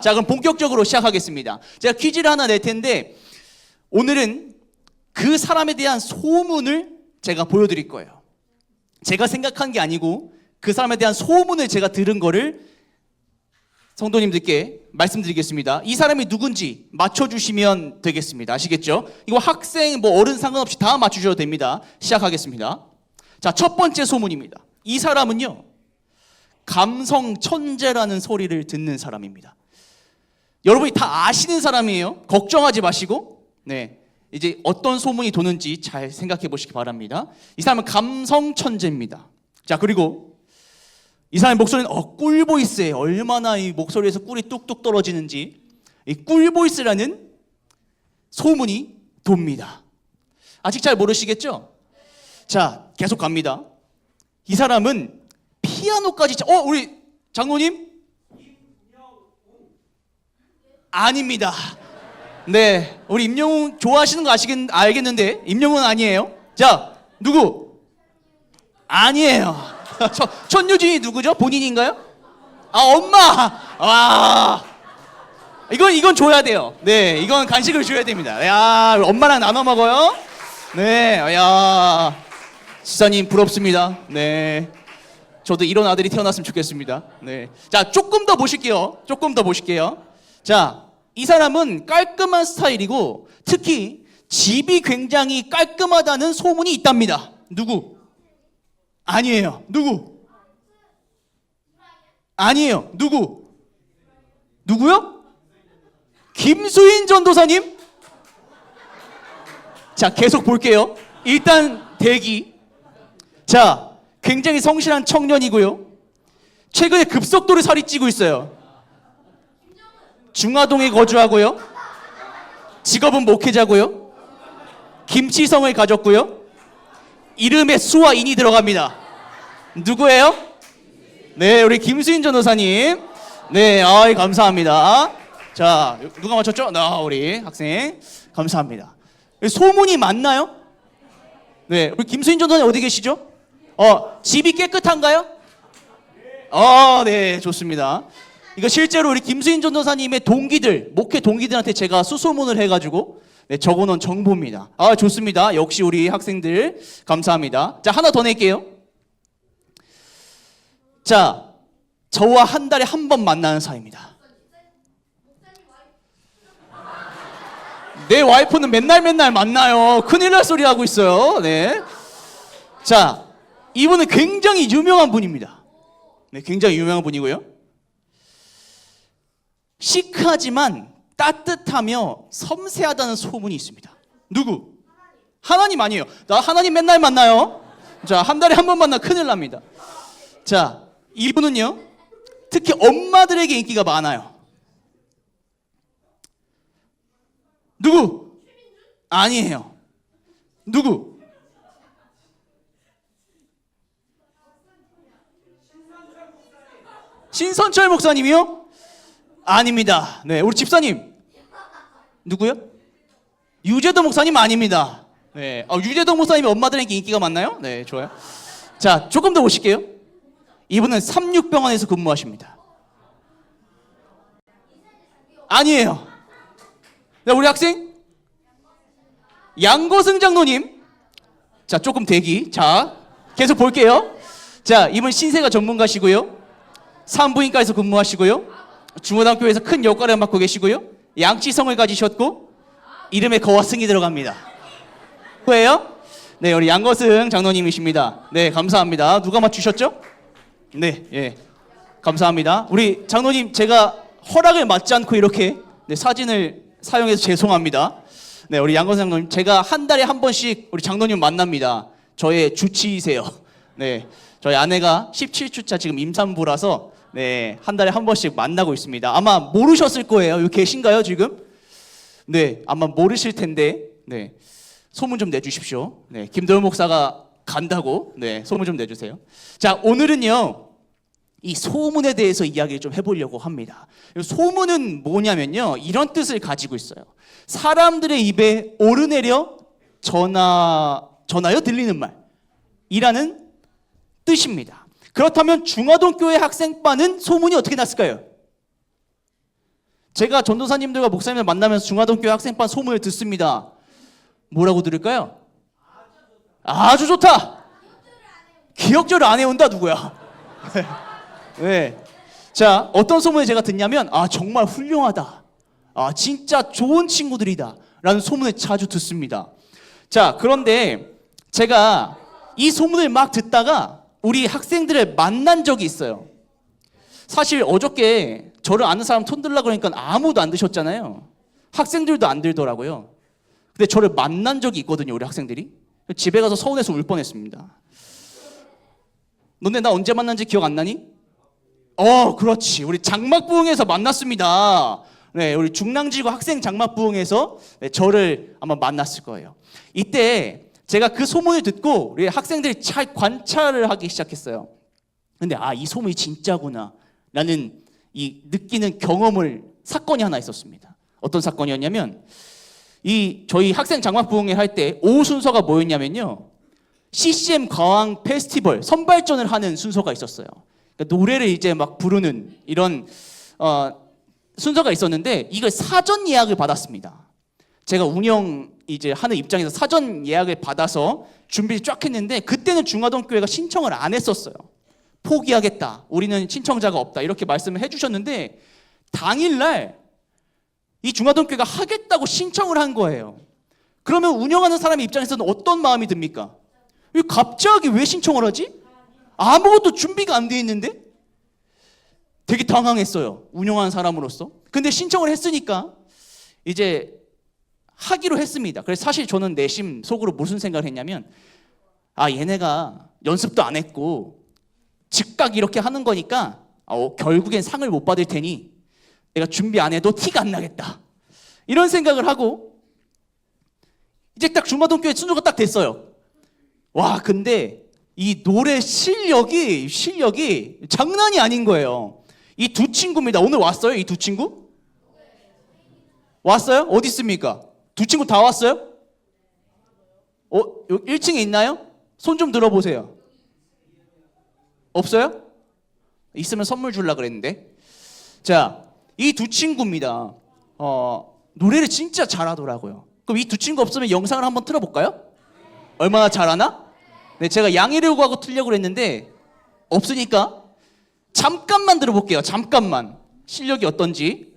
자, 그럼 본격적으로 시작하겠습니다. 제가 퀴즈를 하나 낼 텐데 오늘은 그 사람에 대한 소문을 제가 보여드릴 거예요. 제가 생각한 게 아니고 그 사람에 대한 소문을 제가 들은 거를 성도님들께 말씀드리겠습니다. 이 사람이 누군지 맞춰주시면 되겠습니다. 아시겠죠? 이거 학생, 어른 상관없이 다 맞추셔도 됩니다. 시작하겠습니다. 자, 첫 번째 소문입니다. 이 사람은요, 감성 천재라는 소리를 듣는 사람입니다. 여러분이 다 아시는 사람이에요. 걱정하지 마시고, 이제 어떤 소문이 도는지 잘 생각해 보시기 바랍니다. 이 사람은 감성 천재입니다. 자, 그리고 이 사람의 목소리는 꿀보이스예요. 얼마나 이 목소리에서 꿀이 뚝뚝 떨어지는지 이 꿀보이스라는 소문이 돕니다. 아직 잘 모르시겠죠? 자, 계속 갑니다. 이 사람은 피아노까지 우리 장로님? 아닙니다. 네, 우리 임영웅 좋아하시는 거 알겠는데 임영웅은 아니에요. 자, 누구? 아니에요. 천유진이 누구죠? 본인인가요? 엄마. 이건 줘야 돼요. 네, 이건 간식을 줘야 됩니다. 야, 엄마랑 나눠 먹어요. 네, 야, 지사님 부럽습니다. 네, 저도 이런 아들이 태어났으면 좋겠습니다. 네, 자, 조금 더 보실게요. 자, 이 사람은 깔끔한 스타일이고 특히 집이 굉장히 깔끔하다는 소문이 있답니다. 누구? 아니에요. 누구? 아니에요. 누구요? 김수인 전도사님? 자, 계속 볼게요. 일단 대기. 자, 굉장히 성실한 청년이고요. 최근에 급속도로 살이 찌고 있어요. 중화동에 거주하고요. 직업은 목회자고요. 김치성을 가졌고요. 이름에 수와 인이 들어갑니다. 누구예요? 네, 우리 김수인 전도사님. 네, 감사합니다. 자, 누가 맞췄죠? 우리 학생. 감사합니다. 소문이 맞나요? 네, 우리 김수인 전도사님 어디 계시죠? 집이 깨끗한가요? 네, 좋습니다. 이거 실제로 우리 김수인 전도사님의 목회 동기들한테 제가 수소문을 해가지고 적어놓은 정보입니다. 좋습니다. 역시 우리 학생들 감사합니다. 자, 하나 더 낼게요. 자, 저와 한 달에 한 번 만나는 사이입니다. 내 와이프는 맨날 만나요. 큰일 날 소리 하고 있어요. 네. 자, 이분은 굉장히 유명한 분입니다. 네, 굉장히 유명한 분이고요. 시크하지만 따뜻하며 섬세하다는 소문이 있습니다. 누구? 하나님 아니에요. 나 하나님 맨날 만나요. 자, 한 달에 한 번 만나 큰일 납니다. 자, 이분은요, 특히 엄마들에게 인기가 많아요. 누구? 아니에요. 누구? 신선철 목사님이요? 아닙니다. 네, 우리 집사님 누구요? 유재동 목사님 아닙니다. 네, 유재동 목사님이 엄마들에게 인기가 많나요? 네, 좋아요. 자, 조금 더 보실게요. 이분은 삼육병원에서 근무하십니다. 아니에요. 네, 우리 학생 양거승 장로님. 자, 조금 대기. 자, 계속 볼게요. 자, 이분 신세가 전문가시고요. 산부인과에서 근무하시고요. 중고등학교에서 큰 역할을 맡고 계시고요. 양치성을 가지셨고 이름에 거와 승이 들어갑니다. 누구예요? 네, 우리 양거승 장로님이십니다. 네, 감사합니다. 누가 맞추셨죠? 네, 예, 감사합니다. 우리 장로님, 제가 허락을 받지 않고 이렇게 사진을 사용해서 죄송합니다. 네, 우리 양거승 장로님, 제가 한 달에 한 번씩 우리 장로님 만납니다. 저의 주치이세요. 네, 저희 아내가 17주차 지금 임산부라서 네, 한 달에 한 번씩 만나고 있습니다. 아마 모르셨을 거예요. 여기 계신가요, 지금? 네, 아마 모르실 텐데, 네, 소문 좀 내주십시오. 네, 김도현 목사가 간다고, 네, 소문 좀 내주세요. 자, 오늘은요, 이 소문에 대해서 이야기를 좀 해보려고 합니다. 소문은 뭐냐면요, 이런 뜻을 가지고 있어요. 사람들의 입에 오르내려 전하여 들리는 말이라는 뜻입니다. 그렇다면 중화동 교회 학생반은 소문이 어떻게 났을까요? 제가 전도사님들과 목사님을 만나면서 중화동교회 학생반 소문을 듣습니다. 뭐라고 들을까요? 아주 좋다. 기억절을 안 해온다 누구야? 네. 자, 어떤 소문을 제가 듣냐면 정말 훌륭하다. 진짜 좋은 친구들이다. 라는 소문을 자주 듣습니다. 자, 그런데 제가 이 소문을 막 듣다가 우리 학생들을 만난 적이 있어요. 사실 어저께 저를 아는 사람 손 들라 그러니까 아무도 안 드셨잖아요. 학생들도 안 들더라고요. 근데 저를 만난 적이 있거든요, 우리 학생들이. 집에 가서 서운해서 울 뻔했습니다. 너네 나 언제 만난지 기억 안 나니? 그렇지. 우리 장막부흥에서 만났습니다. 네, 우리 중랑지구 학생 장막부흥에서 저를 아마 만났을 거예요. 이때 제가 그 소문을 듣고 우리 학생들이 잘 관찰을 하기 시작했어요. 근데 이 소문이 진짜구나 라는 이 느끼는 사건이 하나 있었습니다. 어떤 사건이었냐면 저희 학생 장막부흥회 할 때 오후 순서가 뭐였냐면요, CCM 가왕 페스티벌 선발전을 하는 순서가 있었어요. 그러니까 노래를 이제 막 부르는 이런 순서가 있었는데 이걸 사전 예약을 받았습니다. 제가 운영 이제 하는 입장에서 사전 예약을 받아서 준비를 쫙 했는데 그때는 중화동교회가 신청을 안 했었어요. 포기하겠다. 우리는 신청자가 없다. 이렇게 말씀을 해주셨는데 당일날 이 중화동교회가 하겠다고 신청을 한 거예요. 그러면 운영하는 사람 입장에서는 어떤 마음이 듭니까? 갑자기 왜 신청을 하지? 아무것도 준비가 안 돼 있는데? 되게 당황했어요. 운영하는 사람으로서. 근데 신청을 했으니까 이제 하기로 했습니다. 그래서 사실 저는 내심 속으로 무슨 생각을 했냐면 얘네가 연습도 안 했고 즉각 이렇게 하는 거니까 결국엔 상을 못 받을 테니 내가 준비 안 해도 티가 안 나겠다. 이런 생각을 하고 이제 딱 중화동교회 순서가 딱 됐어요. 근데 이 노래 실력이 장난이 아닌 거예요. 이 두 친구입니다. 오늘 왔어요? 이 두 친구? 왔어요? 어디 있습니까? 두 친구 다 왔어요? 1층에 있나요? 손 좀 들어보세요. 없어요? 있으면 선물 주려고 그랬는데. 자, 이 두 친구입니다. 노래를 진짜 잘하더라고요. 그럼 이 두 친구 없으면 영상을 한번 틀어볼까요? 얼마나 잘하나? 네, 제가 양해를 하고 틀려고 했는데 없으니까 잠깐만 들어볼게요. 잠깐만. 실력이 어떤지.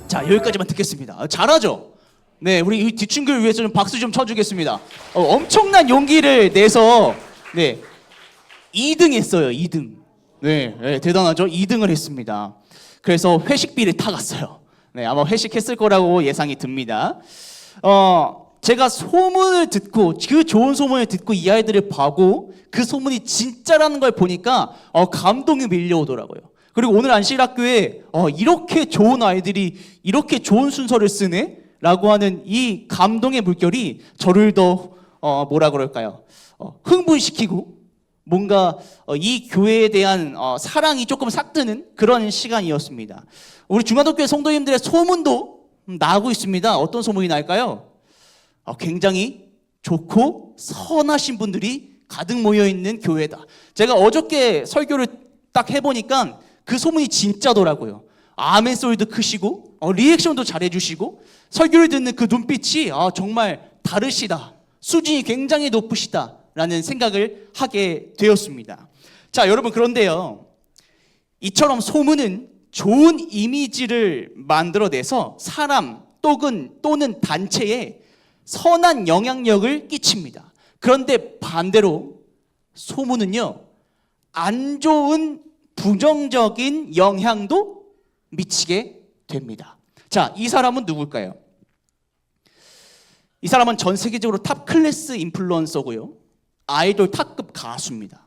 자, 여기까지만 듣겠습니다. 잘하죠? 네, 우리 이 뒷친구를 위해서 좀 박수 좀 쳐주겠습니다. 엄청난 용기를 내서 2등 했어요. 2등. 네, 대단하죠? 2등을 했습니다. 그래서 회식비를 타갔어요. 네, 아마 회식했을 거라고 예상이 듭니다. 제가 소문을 듣고 그 좋은 소문을 듣고 이 아이들을 보고 그 소문이 진짜라는 걸 보니까 감동이 밀려오더라고요. 그리고 오늘 안식일학교에 이렇게 좋은 아이들이 이렇게 좋은 순서를 쓰네? 라고 하는 이 감동의 물결이 저를 더 뭐라 그럴까요? 흥분시키고 뭔가 이 교회에 대한 사랑이 조금 싹드는 그런 시간이었습니다. 우리 중화동교회 성도님들의 소문도 나고 있습니다. 어떤 소문이 날까요? 굉장히 좋고 선하신 분들이 가득 모여있는 교회다. 제가 어저께 설교를 딱 해보니까 그 소문이 진짜더라고요. 아멘 소리도 크시고 리액션도 잘해주시고 설교를 듣는 그 눈빛이 정말 다르시다. 수준이 굉장히 높으시다 라는 생각을 하게 되었습니다. 자, 여러분, 그런데요, 이처럼 소문은 좋은 이미지를 만들어내서 사람 또는 단체에 선한 영향력을 끼칩니다. 그런데 반대로 소문은요, 안 좋은 부정적인 영향도 미치게 됩니다. 자, 이 사람은 누굴까요? 이 사람은 전 세계적으로 탑 클래스 인플루언서고요, 아이돌 탑급 가수입니다.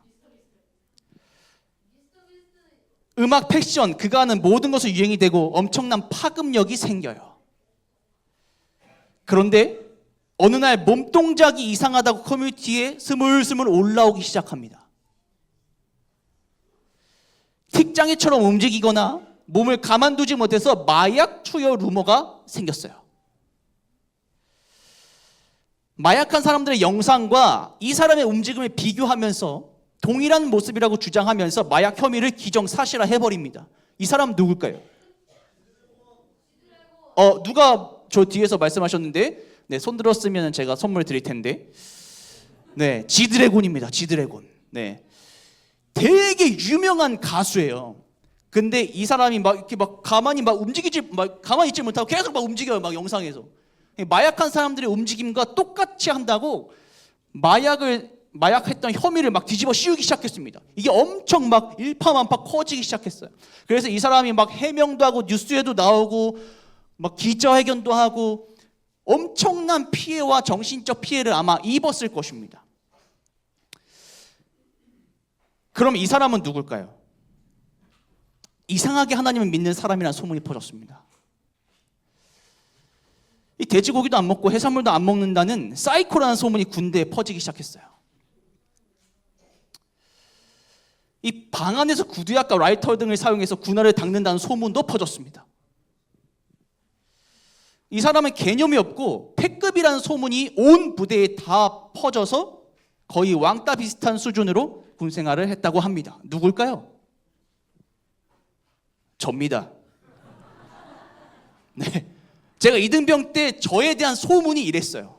음악, 패션, 그가 하는 모든 것이 유행이 되고 엄청난 파급력이 생겨요. 그런데 어느 날 몸동작이 이상하다고 커뮤니티에 스물스물 올라오기 시작합니다. 틱장애처럼 움직이거나 몸을 가만두지 못해서 마약 투여 루머가 생겼어요. 마약한 사람들의 영상과 이 사람의 움직임을 비교하면서 동일한 모습이라고 주장하면서 마약 혐의를 기정사실화 해버립니다. 이 사람 누굴까요? 누가 저 뒤에서 말씀하셨는데, 네, 손 들었으면 제가 선물 드릴 텐데, 네, 지드래곤입니다. 지드래곤. 네, 되게 유명한 가수예요. 근데 이 사람이 막 이렇게 막 가만히 막 가만히 있지 못하고 계속 막 움직여요. 막 영상에서. 마약한 사람들의 움직임과 똑같이 한다고 마약했던 혐의를 막 뒤집어 씌우기 시작했습니다. 이게 엄청 막 일파만파 커지기 시작했어요. 그래서 이 사람이 막 해명도 하고 뉴스에도 나오고 막 기자회견도 하고 엄청난 피해와 정신적 피해를 아마 입었을 것입니다. 그럼 이 사람은 누굴까요? 이상하게 하나님을 믿는 사람이라는 소문이 퍼졌습니다. 이 돼지고기도 안 먹고 해산물도 안 먹는다는 사이코라는 소문이 군대에 퍼지기 시작했어요. 이 방 안에서 구두약과 라이터 등을 사용해서 군화를 닦는다는 소문도 퍼졌습니다. 이 사람은 개념이 없고 패급이라는 소문이 온 부대에 다 퍼져서 거의 왕따 비슷한 수준으로 군 생활을 했다고 합니다. 누굴까요? 접니다. 네, 제가 이등병 때 저에 대한 소문이 이랬어요.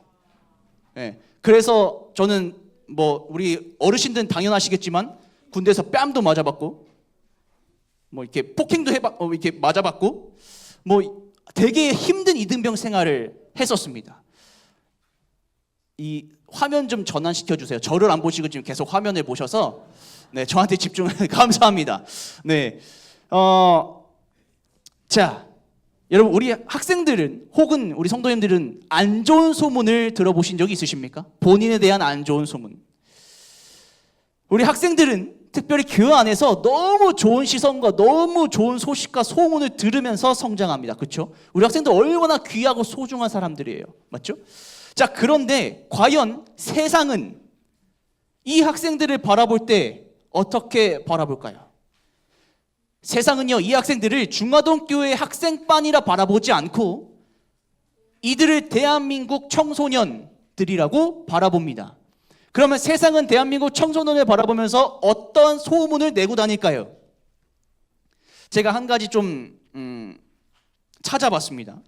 네, 그래서 저는 뭐 우리 어르신들은 당연하시겠지만 군대에서 뺨도 맞아봤고 뭐 이렇게 폭행도 이렇게 맞아봤고 뭐 되게 힘든 이등병 생활을 했었습니다. 이 화면 좀 전환시켜 주세요. 저를 안 보시고 지금 계속 화면을 보셔서 네, 저한테 집중 감사합니다. 네, 자, 여러분 우리 학생들은 혹은 우리 성도님들은 안 좋은 소문을 들어보신 적이 있으십니까? 본인에 대한 안 좋은 소문. 우리 학생들은 특별히 교회 안에서 너무 좋은 시선과 너무 좋은 소식과 소문을 들으면서 성장합니다. 그렇죠? 우리 학생들 얼마나 귀하고 소중한 사람들이에요. 맞죠? 자, 그런데 과연 세상은 이 학생들을 바라볼 때 어떻게 바라볼까요? 세상은요, 이 학생들을 중화동교회 학생반이라 바라보지 않고 이들을 대한민국 청소년들이라고 바라봅니다. 그러면 세상은 대한민국 청소년을 바라보면서 어떤 소문을 내고 다닐까요? 제가 한 가지 좀 찾아봤습니다.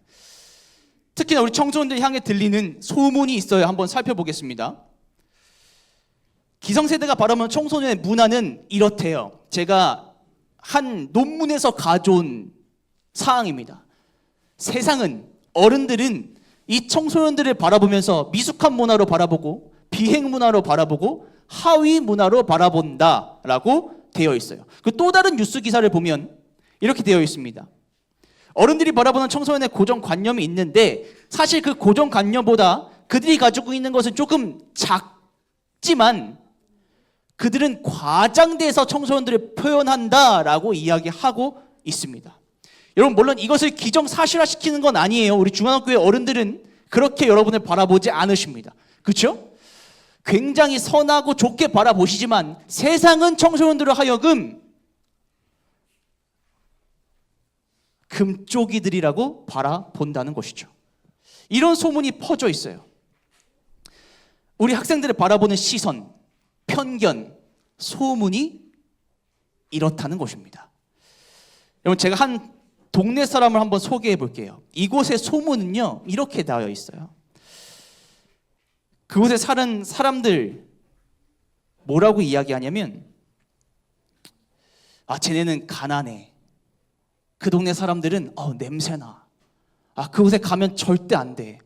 특히나 우리 청소년들 향해 들리는 소문이 있어요. 한번 살펴보겠습니다. 기성세대가 바라보는 청소년의 문화는 이렇대요. 제가 한 논문에서 가져온 사항입니다. 세상은, 어른들은 이 청소년들을 바라보면서 미숙한 문화로 바라보고 비행 문화로 바라보고 하위 문화로 바라본다라고 되어 있어요. 그 또 다른 뉴스 기사를 보면 이렇게 되어 있습니다. 어른들이 바라보는 청소년의 고정관념이 있는데 사실 그 고정관념보다 그들이 가지고 있는 것은 조금 작지만 그들은 과장돼서 청소년들을 표현한다라고 이야기하고 있습니다. 여러분, 물론 이것을 기정사실화시키는 건 아니에요. 우리 중앙교회 어른들은 그렇게 여러분을 바라보지 않으십니다. 그렇죠? 굉장히 선하고 좋게 바라보시지만 세상은 청소년들을 하여금 금쪽이들이라고 바라본다는 것이죠. 이런 소문이 퍼져 있어요. 우리 학생들을 바라보는 시선, 편견, 소문이 이렇다는 것입니다. 여러분, 제가 한 동네 사람을 한번 소개해 볼게요. 이곳의 소문은요, 이렇게 나와 있어요. 그곳에 사는 사람들 뭐라고 이야기하냐면, 쟤네는 가난해. 그 동네 사람들은 냄새나. 그곳에 가면 절대 안 돼.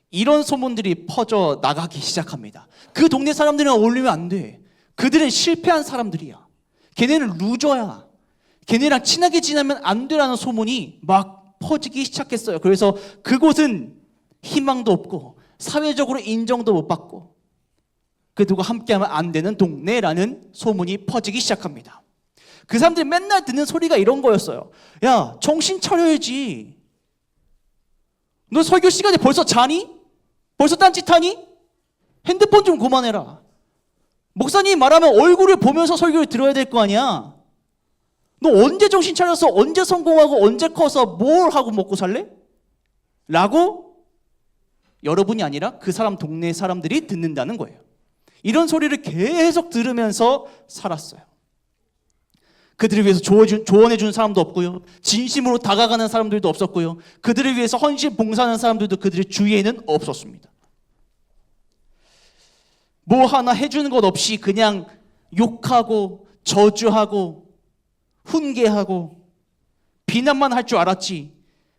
이런 소문들이 퍼져 나가기 시작합니다. 그 동네 사람들이랑 어울리면 안 돼. 그들은 실패한 사람들이야. 걔네는 루저야. 걔네랑 친하게 지내면 안 되라는 소문이 막 퍼지기 시작했어요. 그래서 그곳은 희망도 없고 사회적으로 인정도 못 받고 그 누가 함께하면 안 되는 동네라는 소문이 퍼지기 시작합니다. 그 사람들이 맨날 듣는 소리가 이런 거였어요. 야, 정신 차려야지. 너 설교 시간에 벌써 자니? 벌써 딴짓하니? 핸드폰 좀 그만해라. 목사님 말하면 얼굴을 보면서 설교를 들어야 될 거 아니야. 너 언제 정신 차려서 언제 성공하고 언제 커서 뭘 하고 먹고 살래? 라고 여러분이 아니라 그 사람 동네 사람들이 듣는다는 거예요. 이런 소리를 계속 들으면서 살았어요. 그들을 위해서 조언해 준 사람도 없고요. 진심으로 다가가는 사람들도 없었고요. 그들을 위해서 헌신 봉사하는 사람들도 그들의 주위에는 없었습니다. 뭐 하나 해주는 것 없이 그냥 욕하고 저주하고 훈계하고 비난만 할 줄 알았지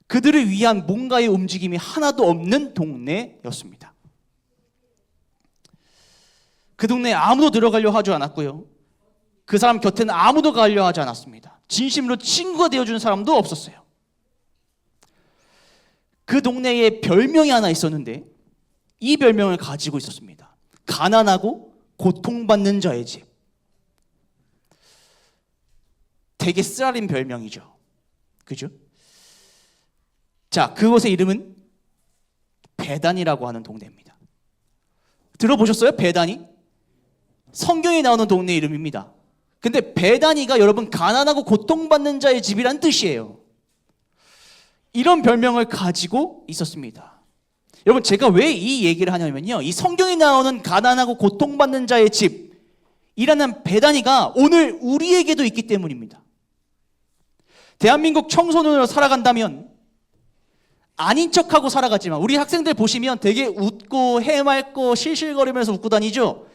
그들을 위한 뭔가의 움직임이 하나도 없는 동네였습니다. 그 동네에 아무도 들어가려 하지 않았고요. 그 사람 곁에는 아무도 가려 하지 않았습니다. 진심으로 친구가 되어준 사람도 없었어요. 그 동네에 별명이 하나 있었는데 이 별명을 가지고 있었습니다. 가난하고 고통받는 자의 집. 되게 쓰라린 별명이죠. 그죠? 자, 그곳의 이름은 베단이라고 하는 동네입니다. 들어보셨어요? 베단이? 성경에 나오는 동네 이름입니다. 근데 베단이가 여러분 가난하고 고통받는 자의 집이란 뜻이에요. 이런 별명을 가지고 있었습니다. 여러분 제가 왜 이 얘기를 하냐면요. 이 성경에 나오는 가난하고 고통받는 자의 집이라는 베단이가 오늘 우리에게도 있기 때문입니다. 대한민국 청소년으로 살아간다면 아닌 척하고 살아가지만 우리 학생들 보시면 되게 웃고 해맑고 실실거리면서 웃고 다니죠.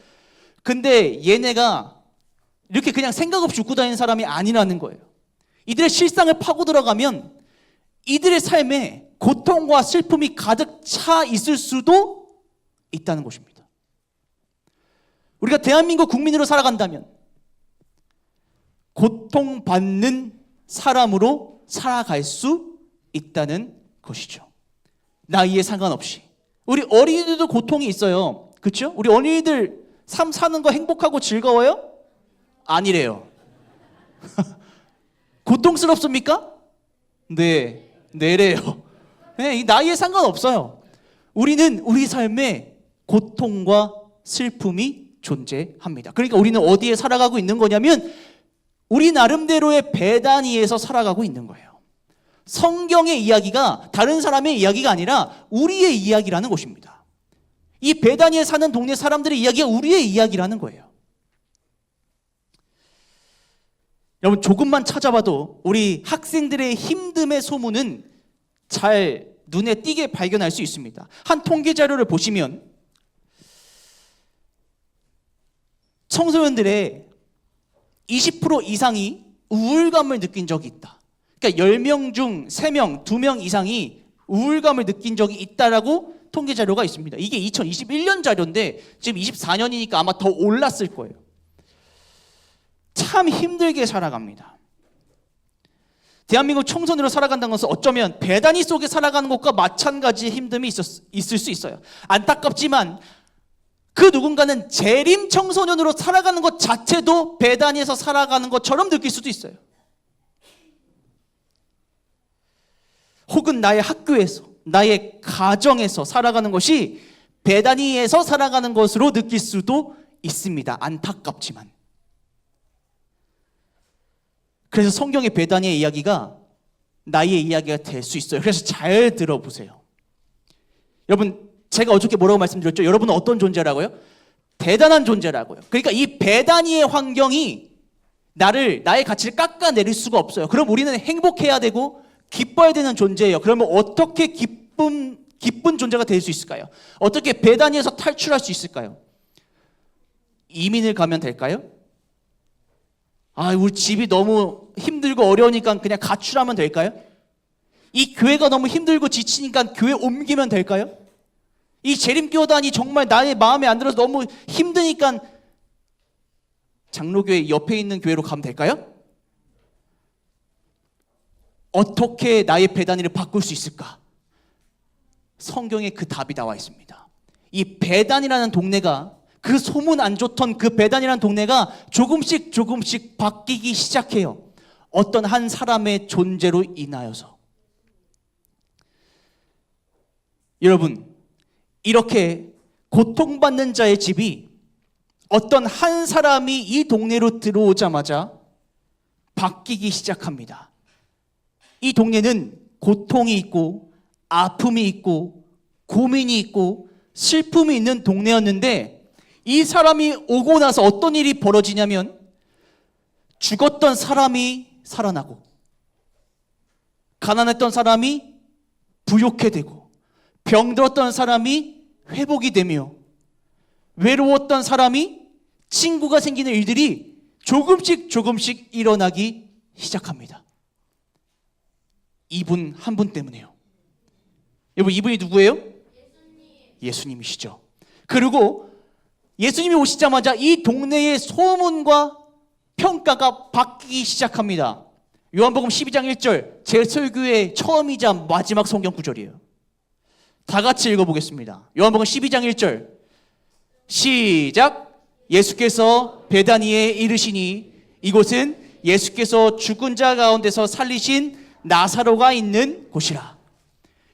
근데 얘네가 이렇게 그냥 생각 없이 웃고 다니는 사람이 아니라는 거예요. 이들의 실상을 파고 들어가면 이들의 삶에 고통과 슬픔이 가득 차 있을 수도 있다는 것입니다. 우리가 대한민국 국민으로 살아간다면 고통받는 사람으로 살아갈 수 있다는 것이죠. 나이에 상관없이. 우리 어린이들도 고통이 있어요. 그렇죠? 우리 어린이들 삶 사는 거 행복하고 즐거워요? 아니래요. 고통스럽습니까? 네, 네래요. 네, 이 나이에 상관없어요. 우리는 우리 삶에 고통과 슬픔이 존재합니다. 그러니까 우리는 어디에 살아가고 있는 거냐면 우리 나름대로의 베다니에서 살아가고 있는 거예요. 성경의 이야기가 다른 사람의 이야기가 아니라 우리의 이야기라는 것입니다. 이 베다니에 사는 동네 사람들의 이야기가 우리의 이야기라는 거예요. 여러분 조금만 찾아봐도 우리 학생들의 힘듦의 소문은 잘 눈에 띄게 발견할 수 있습니다. 한 통계 자료를 보시면 청소년들의 20% 이상이 우울감을 느낀 적이 있다. 그러니까 10명 중 3명, 2명 이상이 우울감을 느낀 적이 있다라고 통계 자료가 있습니다. 이게 2021년 자료인데 지금 24년이니까 아마 더 올랐을 거예요. 참 힘들게 살아갑니다. 대한민국 청소년으로 살아간다는 것은 어쩌면 배단위 속에 살아가는 것과 마찬가지의 힘듦이 있을 수 있어요. 안타깝지만 그 누군가는 재림 청소년으로 살아가는 것 자체도 배단위에서 살아가는 것처럼 느낄 수도 있어요. 혹은 나의 학교에서, 나의 가정에서 살아가는 것이 배단위에서 살아가는 것으로 느낄 수도 있습니다. 안타깝지만. 그래서 성경의 배단위의 이야기가 나의 이야기가 될 수 있어요. 그래서 잘 들어보세요. 여러분, 제가 어저께 뭐라고 말씀드렸죠? 여러분은 어떤 존재라고요? 대단한 존재라고요. 그러니까 이 배단위의 환경이 나의 가치를 깎아내릴 수가 없어요. 그럼 우리는 행복해야 되고 기뻐야 되는 존재예요. 그러면 어떻게 기쁜 존재가 될 수 있을까요? 어떻게 배단위에서 탈출할 수 있을까요? 이민을 가면 될까요? 우리 집이 너무 힘들고 어려우니까 그냥 가출하면 될까요? 이 교회가 너무 힘들고 지치니까 교회 옮기면 될까요? 이 재림교단이 정말 나의 마음에 안 들어서 너무 힘드니까 장로교회 옆에 있는 교회로 가면 될까요? 어떻게 나의 배단위를 바꿀 수 있을까? 성경에 그 답이 나와 있습니다. 이 배단이라는 동네가 그 소문 안 좋던 그 배단이라는 동네가 조금씩 바뀌기 시작해요. 어떤 한 사람의 존재로 인하여서. 여러분, 이렇게 고통받는 자의 집이 어떤 한 사람이 이 동네로 들어오자마자 바뀌기 시작합니다. 이 동네는 고통이 있고 아픔이 있고 고민이 있고 슬픔이 있는 동네였는데, 이 사람이 오고 나서 어떤 일이 벌어지냐면 죽었던 사람이 살아나고, 가난했던 사람이 부욕해 되고, 병들었던 사람이 회복이 되며, 외로웠던 사람이 친구가 생기는 일들이 조금씩 일어나기 시작합니다. 이분 한 분 때문에요. 여러분, 이분이 누구예요? 예수님이시죠. 그리고 예수님이 오시자마자 이 동네의 소문과 평가가 바뀌기 시작합니다. 요한복음 12장 1절, 제 설교의 처음이자 마지막 성경 구절이에요. 다 같이 읽어보겠습니다. 요한복음 12장 1절 시작. 예수께서 베다니에 이르시니 이곳은 예수께서 죽은 자 가운데서 살리신 나사로가 있는 곳이라.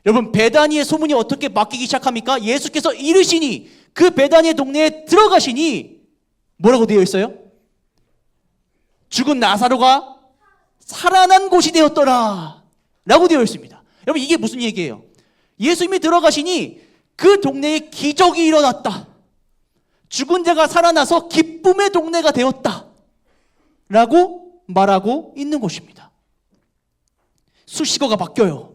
여러분, 베다니의 소문이 어떻게 바뀌기 시작합니까? 예수께서 이르시니, 그 베다니의 동네에 들어가시니 뭐라고 되어 있어요? 죽은 나사로가 살아난 곳이 되었더라 라고 되어 있습니다. 여러분, 이게 무슨 얘기예요? 예수님이 들어가시니 그 동네에 기적이 일어났다, 죽은 자가 살아나서 기쁨의 동네가 되었다 라고 말하고 있는 곳입니다. 수식어가 바뀌어요.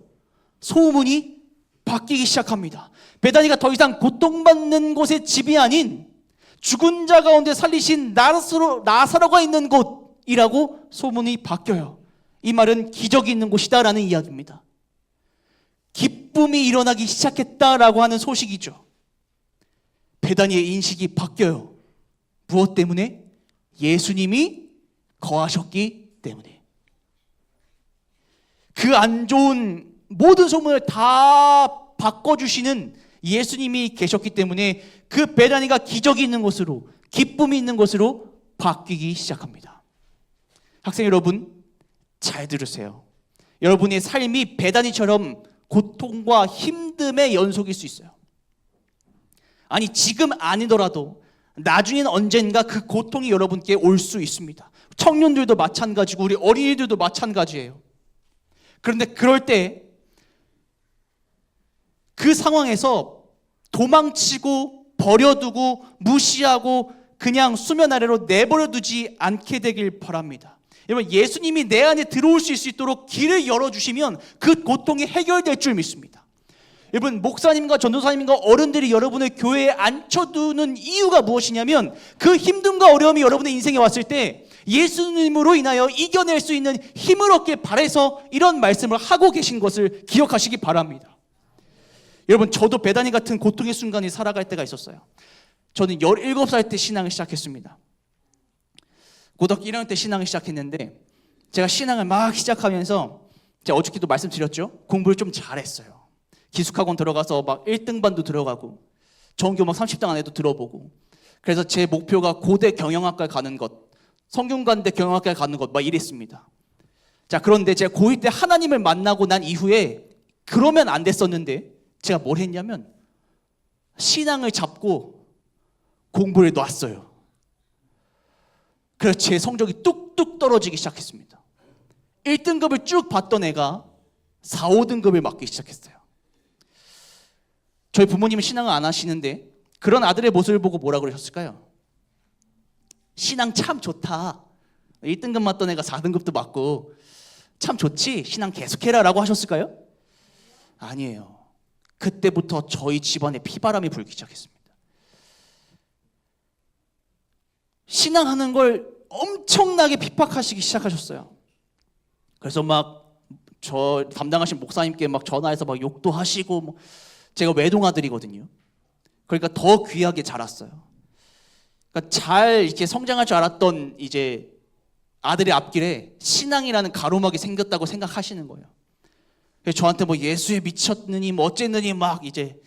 소문이 바뀌기 시작합니다. 베다니가 더 이상 고통받는 곳의 집이 아닌 죽은 자 가운데 살리신 나사로가 있는 곳이라고 소문이 바뀌어요. 이 말은 기적이 있는 곳이다라는 이야기입니다. 기쁨이 일어나기 시작했다라고 하는 소식이죠. 베다니의 인식이 바뀌어요. 무엇 때문에? 예수님이 거하셨기 때문에. 그 안 좋은 모든 소문을 다 바꿔주시는 예수님이 계셨기 때문에 그 베다니가 기적이 있는 곳으로, 기쁨이 있는 곳으로 바뀌기 시작합니다. 학생 여러분, 잘 들으세요. 여러분의 삶이 베다니처럼 고통과 힘듦의 연속일 수 있어요. 아니, 지금 아니더라도 나중에는 언젠가 그 고통이 여러분께 올 수 있습니다. 청년들도 마찬가지고 우리 어린이들도 마찬가지예요. 그런데 그럴 때 그 상황에서 도망치고 버려두고 무시하고 그냥 수면 아래로 내버려두지 않게 되길 바랍니다. 여러분, 예수님이 내 안에 들어올 수 있도록 길을 열어주시면 그 고통이 해결될 줄 믿습니다. 여러분, 목사님과 전도사님과 어른들이 여러분을 교회에 앉혀두는 이유가 무엇이냐면, 그 힘듦과 어려움이 여러분의 인생에 왔을 때 예수님으로 인하여 이겨낼 수 있는 힘을 얻길 바라서 이런 말씀을 하고 계신 것을 기억하시기 바랍니다. 여러분, 저도 베다니 같은 고통의 순간이 살아갈 때가 있었어요. 저는 17살 때 신앙을 시작했습니다. 고등학교 1학년 때 신앙을 시작했는데, 제가 신앙을 막 시작하면서 제가 어저께도 말씀드렸죠. 공부를 좀 잘했어요. 기숙학원 들어가서 막 1등반도 들어가고 전교 막 30등 안에도 들어보고, 그래서 제 목표가 고대 경영학과에 가는 것, 성균관대 경영학과에 가는 것 막 이랬습니다. 자, 그런데 제가 고1 때 하나님을 만나고 난 이후에 그러면 안 됐었는데 제가 뭘 했냐면 신앙을 잡고 공부를 놨어요. 그래서 제 성적이 뚝뚝 떨어지기 시작했습니다. 1등급을 쭉 받던 애가 4, 5등급을 맞기 시작했어요. 저희 부모님은 신앙을 안 하시는데 그런 아들의 모습을 보고 뭐라 그러셨을까요? 신앙 참 좋다. 1등급 맞던 애가 4등급도 맞고 참 좋지, 신앙 계속해라 라고 하셨을까요? 아니에요. 그때부터 저희 집안에 피바람이 불기 시작했습니다. 신앙하는 걸 엄청나게 핍박하시기 시작하셨어요. 그래서 막 저 담당하신 목사님께 막 전화해서 막 욕도 하시고, 뭐 제가 외동아들이거든요. 그러니까 더 귀하게 자랐어요. 그러니까 잘 이렇게 성장할 줄 알았던 이제 아들의 앞길에 신앙이라는 가로막이 생겼다고 생각하시는 거예요. 그래서 저한테 뭐 예수에 미쳤느니 뭐 어쨌느니 막 이제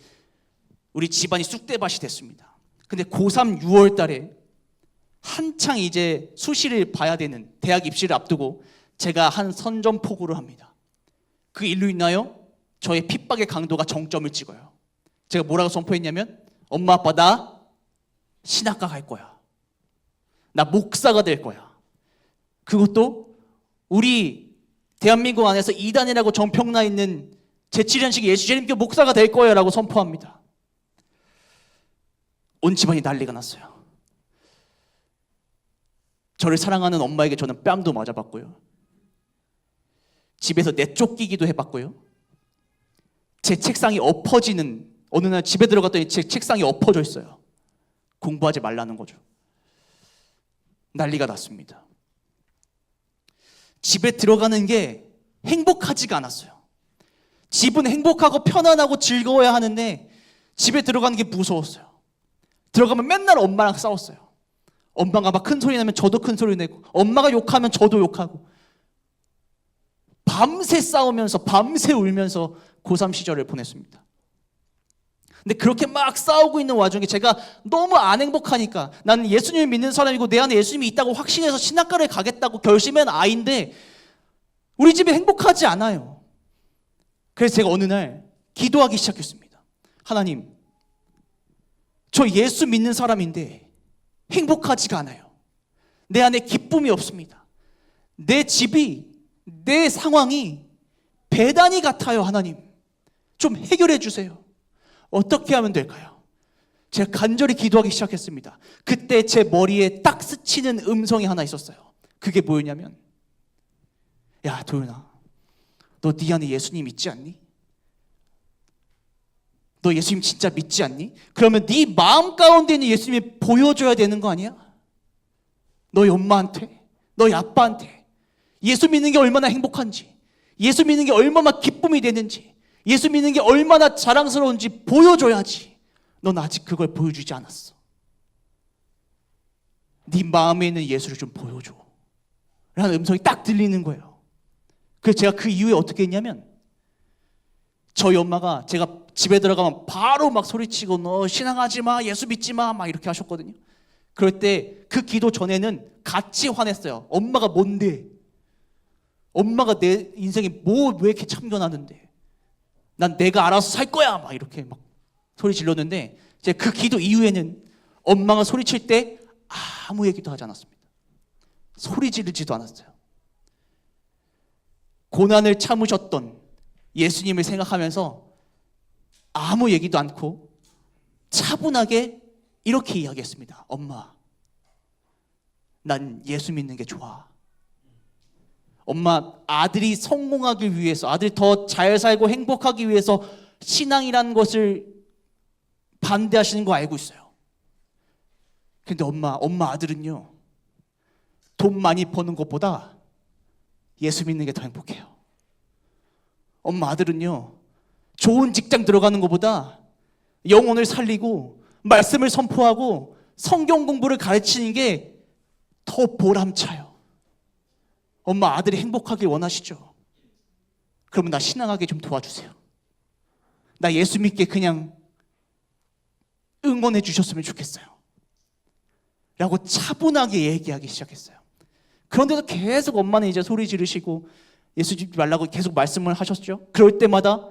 우리 집안이 쑥대밭이 됐습니다. 근데 고3 6월 달에 한창 이제 수시를 봐야 되는 대학 입시를 앞두고 제가 한 선전포고를 합니다. 그 일로 인하여 저의 핍박의 강도가 정점을 찍어요. 제가 뭐라고 선포했냐면, 엄마 아빠 나 신학과 갈 거야. 나 목사가 될 거야. 그것도 우리 대한민국 안에서 이단이라고 정평나 있는 제7년식 예수재림교 목사가 될 거야 라고 선포합니다. 온 집안이 난리가 났어요. 저를 사랑하는 엄마에게 저는 뺨도 맞아봤고요. 집에서 내쫓기기도 해봤고요. 제 책상이 엎어지는, 어느 날 집에 들어갔더니 제 책상이 엎어져 있어요. 공부하지 말라는 거죠. 난리가 났습니다. 집에 들어가는 게 행복하지가 않았어요. 집은 행복하고 편안하고 즐거워야 하는데 집에 들어가는 게 무서웠어요. 들어가면 맨날 엄마랑 싸웠어요. 엄마가 막 큰 소리 내면 저도 큰 소리 내고, 엄마가 욕하면 저도 욕하고, 밤새 싸우면서 밤새 울면서 고3 시절을 보냈습니다. 근데 그렇게 막 싸우고 있는 와중에 제가 너무 안 행복하니까, 나는 예수님을 믿는 사람이고 내 안에 예수님이 있다고 확신해서 신학과를 가겠다고 결심한 아이인데 우리 집이 행복하지 않아요. 그래서 제가 어느 날 기도하기 시작했습니다. 하나님, 저 예수 믿는 사람인데 행복하지가 않아요. 내 안에 기쁨이 없습니다. 내 집이, 내 상황이 배단위 같아요. 하나님, 좀 해결해 주세요. 어떻게 하면 될까요? 제가 간절히 기도하기 시작했습니다. 그때 제 머리에 딱 스치는 음성이 하나 있었어요. 그게 뭐였냐면, 야 도윤아, 너 네 안에 예수님 있지 않니? 너 예수님 진짜 믿지 않니? 그러면 네 마음 가운데 있는 예수님이 보여줘야 되는 거 아니야? 너희 엄마한테, 너희 아빠한테 예수 믿는 게 얼마나 행복한지, 예수 믿는 게 얼마나 기쁨이 되는지, 예수 믿는 게 얼마나 자랑스러운지 보여줘야지. 넌 아직 그걸 보여주지 않았어. 네 마음에 있는 예수를 좀 보여줘 라는 음성이 딱 들리는 거예요. 그래서 제가 그 이후에 어떻게 했냐면, 저희 엄마가 제가 집에 들어가면 바로 막 소리치고 너 신앙하지 마, 예수 믿지 마, 막 이렇게 하셨거든요. 그럴 때 그 기도 전에는 같이 화냈어요. 엄마가 뭔데? 엄마가 내 인생에 뭐 왜 이렇게 참견하는데? 난 내가 알아서 살 거야, 막 이렇게 막 소리 질렀는데, 제가 그 기도 이후에는 엄마가 소리칠 때 아무 얘기도 하지 않았습니다. 소리 지르지도 않았어요. 고난을 참으셨던 예수님을 생각하면서 아무 얘기도 않고 차분하게 이렇게 이야기했습니다. 엄마, 난 예수 믿는 게 좋아. 엄마, 아들이 성공하기 위해서, 아들이 더 잘 살고 행복하기 위해서 신앙이라는 것을 반대하시는 거 알고 있어요. 근데 엄마 아들은요, 돈 많이 버는 것보다 예수 믿는 게 더 행복해요. 엄마 아들은요, 좋은 직장 들어가는 것보다 영혼을 살리고 말씀을 선포하고 성경 공부를 가르치는 게 더 보람차요. 엄마 아들이 행복하길 원하시죠? 그러면 나 신앙하게 좀 도와주세요. 나 예수 믿게 그냥 응원해 주셨으면 좋겠어요 라고 차분하게 얘기하기 시작했어요. 그런데도 계속 엄마는 이제 소리 지르시고 예수 믿지 말라고 계속 말씀을 하셨죠. 그럴 때마다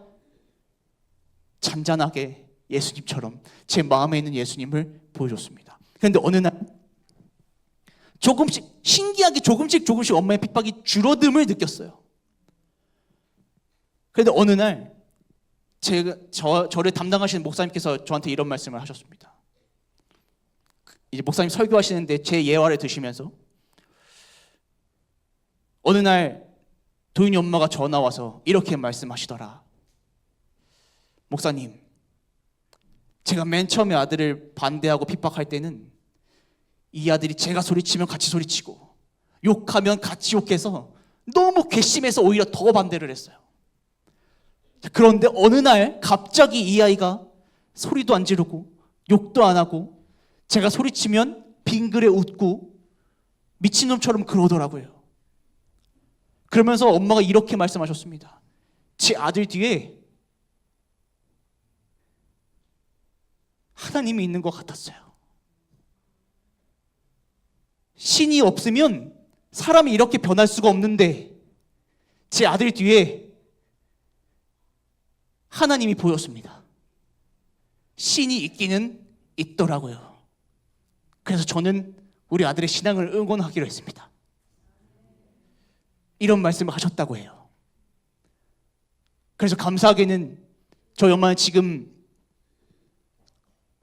잔잔하게 예수님처럼 제 마음에 있는 예수님을 보여줬습니다. 그런데 어느 날 조금씩, 신기하게 조금씩 엄마의 핍박이 줄어듦을 느꼈어요. 그런데 어느 날 저를 담당하시는 목사님께서 저한테 이런 말씀을 하셨습니다. 이제 목사님 설교하시는데 제 예화를 드시면서 어느 날 도윤이 엄마가 전화 와서 이렇게 말씀하시더라. 목사님, 제가 맨 처음에 아들을 반대하고 핍박할 때는 이 아들이 제가 소리치면 같이 소리치고 욕하면 같이 욕해서 너무 괘씸해서 오히려 더 반대를 했어요. 그런데 어느 날 갑자기 이 아이가 소리도 안 지르고 욕도 안 하고 제가 소리치면 빙그레 웃고 미친놈처럼 그러더라고요. 그러면서 엄마가 이렇게 말씀하셨습니다. 제 아들 뒤에 하나님이 있는 것 같았어요. 신이 없으면 사람이 이렇게 변할 수가 없는데 제 아들 뒤에 하나님이 보였습니다. 신이 있기는 있더라고요. 그래서 저는 우리 아들의 신앙을 응원하기로 했습니다. 이런 말씀을 하셨다고 해요. 그래서 감사하게는 저희 엄마는 지금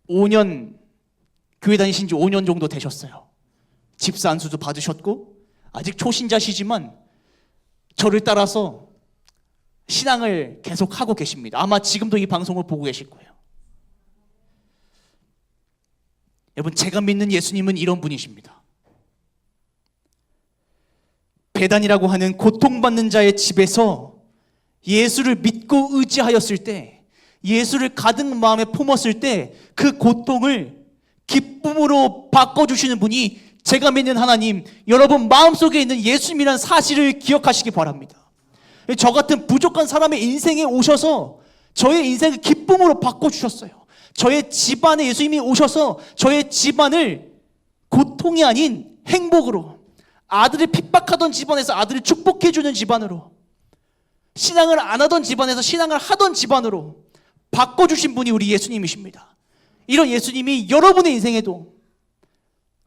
5년, 교회 다니신 지 5년 정도 되셨어요. 집사 안수도 받으셨고 아직 초신자시지만 저를 따라서 신앙을 계속 하고 계십니다. 아마 지금도 이 방송을 보고 계실 거예요. 여러분, 제가 믿는 예수님은 이런 분이십니다. 베단이라고 하는 고통받는 자의 집에서 예수를 믿고 의지하였을 때, 예수를 가득 마음에 품었을 때 그 고통을 기쁨으로 바꿔주시는 분이 제가 믿는 하나님, 여러분 마음속에 있는 예수님이라는 사실을 기억하시기 바랍니다. 저 같은 부족한 사람의 인생에 오셔서 저의 인생을 기쁨으로 바꿔주셨어요. 저의 집안에 예수님이 오셔서 저의 집안을 고통이 아닌 행복으로, 아들을 핍박하던 집안에서 아들을 축복해주는 집안으로, 신앙을 안 하던 집안에서 신앙을 하던 집안으로 바꿔주신 분이 우리 예수님이십니다. 이런 예수님이 여러분의 인생에도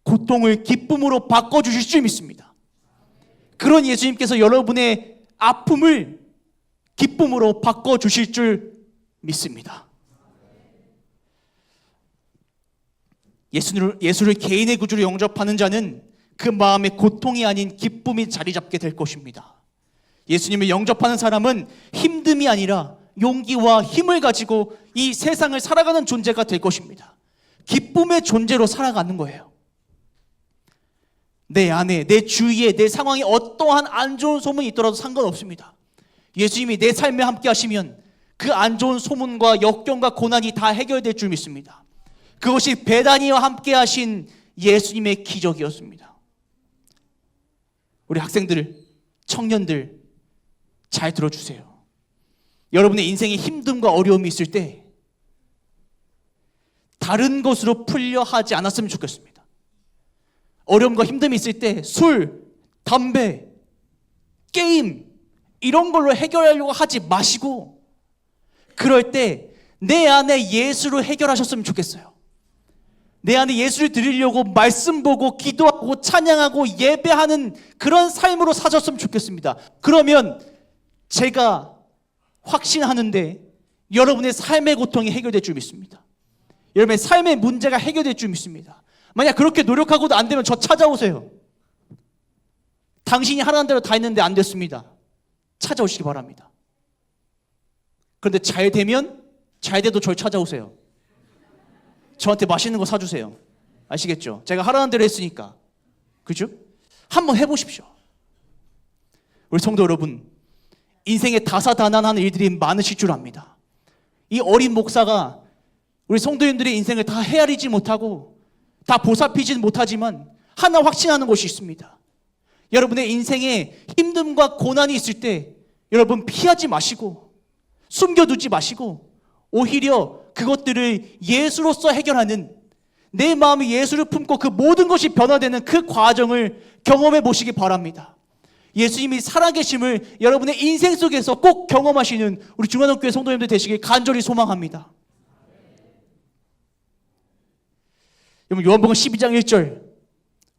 고통을 기쁨으로 바꿔주실 줄 믿습니다. 그런 예수님께서 여러분의 아픔을 기쁨으로 바꿔주실 줄 믿습니다. 예수를 개인의 구주로 영접하는 자는 그 마음에 고통이 아닌 기쁨이 자리 잡게 될 것입니다. 예수님을 영접하는 사람은 힘듦이 아니라 용기와 힘을 가지고 이 세상을 살아가는 존재가 될 것입니다. 기쁨의 존재로 살아가는 거예요. 내 안에, 내 주위에, 내 상황에 어떠한 안 좋은 소문이 있더라도 상관없습니다. 예수님이 내 삶에 함께 하시면 그 안 좋은 소문과 역경과 고난이 다 해결될 줄 믿습니다. 그것이 베다니와 함께 하신 예수님의 기적이었습니다. 우리 학생들, 청년들 잘 들어주세요. 여러분의 인생에 힘듦과 어려움이 있을 때 다른 것으로 풀려 하지 않았으면 좋겠습니다. 어려움과 힘듦이 있을 때 술, 담배, 게임 이런 걸로 해결하려고 하지 마시고, 그럴 때 내 안에 예수로 해결하셨으면 좋겠어요. 내 안에 예수를 드리려고 말씀 보고 기도하고 찬양하고 예배하는 그런 삶으로 사셨으면 좋겠습니다. 그러면 제가 확신하는데 여러분의 삶의 고통이 해결될 줄 믿습니다. 여러분의 삶의 문제가 해결될 줄 믿습니다. 만약 그렇게 노력하고도 안 되면 저 찾아오세요. 당신이 하라는 대로 다 했는데 안 됐습니다. 찾아오시기 바랍니다. 그런데 잘 되면 잘 돼도 저를 찾아오세요. 저한테 맛있는 거 사주세요. 아시겠죠? 제가 하라는 대로 했으니까. 그죠? 한번 해보십시오. 우리 성도 여러분, 인생에 다사다난한 일들이 많으실 줄 압니다. 이 어린 목사가 우리 성도님들의 인생을 다 헤아리지 못하고 다 보살피지 못하지만 하나 확신하는 것이 있습니다. 여러분의 인생에 힘듦과 고난이 있을 때 여러분 피하지 마시고 숨겨두지 마시고 오히려 그것들을 예수로서 해결하는, 내 마음이 예수를 품고 그 모든 것이 변화되는 그 과정을 경험해 보시기 바랍니다. 예수님이 살아계심을 여러분의 인생 속에서 꼭 경험하시는 우리 중앙교회 성도님들 되시길 간절히 소망합니다. 여러분, 요한복음 12장 1절,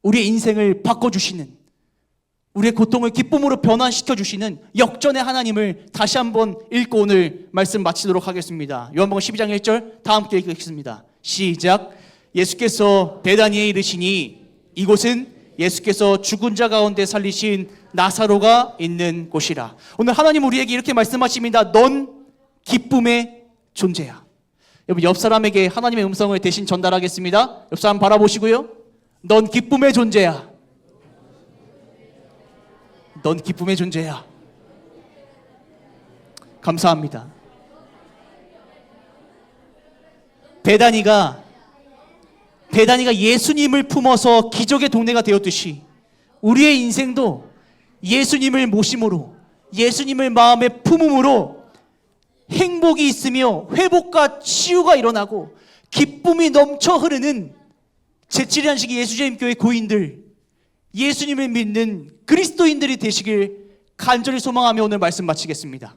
우리의 인생을 바꿔주시는, 우리의 고통을 기쁨으로 변화시켜주시는 역전의 하나님을 다시 한번 읽고 오늘 말씀 마치도록 하겠습니다. 요한복음 12장 1절 다 함께 읽겠습니다. 시작. 예수께서 베다니에 이르시니 이곳은 예수께서 죽은 자 가운데 살리신 나사로가 있는 곳이라. 오늘 하나님 우리에게 이렇게 말씀하십니다. 넌 기쁨의 존재야. 여러분, 옆 사람에게 하나님의 음성을 대신 전달하겠습니다. 옆 사람 바라보시고요. 넌 기쁨의 존재야. 넌 기쁨의 존재야. 감사합니다. 베다니가 예수님을 품어서 기적의 동네가 되었듯이 우리의 인생도 예수님을 모심으로, 예수님을 마음에 품음으로 행복이 있으며 회복과 치유가 일어나고 기쁨이 넘쳐 흐르는 제7의 예수제임교회 고인들, 예수님을 믿는 그리스도인들이 되시길 간절히 소망하며 오늘 말씀 마치겠습니다.